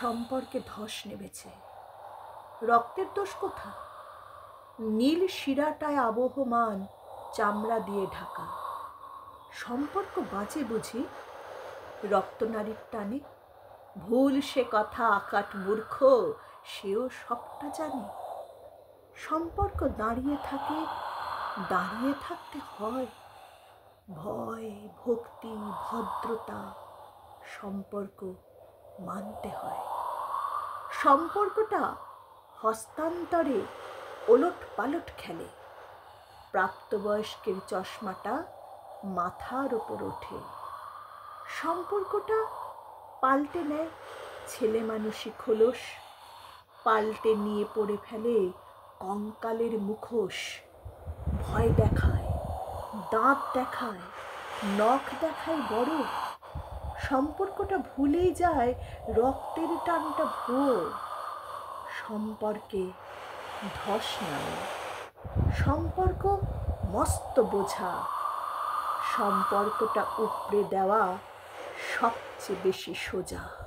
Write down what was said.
সম্পর্কে ধস নেমেছে। রক্তের দোষ কোথা? নীল শিরাটায় আবহমান চামড়া দিয়ে ঢাকা। সম্পর্ক বাঁচে বুঝি রক্তনারীর টানে? ভুল সে কথা, আকাট মূর্খ সেও সবটা জানে। সম্পর্ক দাঁড়িয়ে থাকে, দাঁড়িয়ে থাকতে হয়। ভয়, ভক্তি, ভদ্রতা সম্পর্ক মানতে হয়। সম্পর্কটা হস্তান্তরে ওলট পালট খেলে। প্রাপ্তবয়স্কের চশমাটা মাথার ওপর ওঠে। সম্পর্কটা পাল্টে নেয় ছেলে মানুষই খোলস, পাল্টে নিয়ে পড়ে ফেলে কঙ্কালের মুখোশ। ভয় দেখায়, দাঁত দেখায়, নখ দেখায় বড়। সম্পর্কটা ভুলেই যায় রক্তের টানটা ভুয়ো। সম্পর্কে ধস নামে। সম্পর্ক মস্ত বোঝা, সম্পর্কটা উপড়ে দেওয়া সবচেয়ে বেশি সোজা।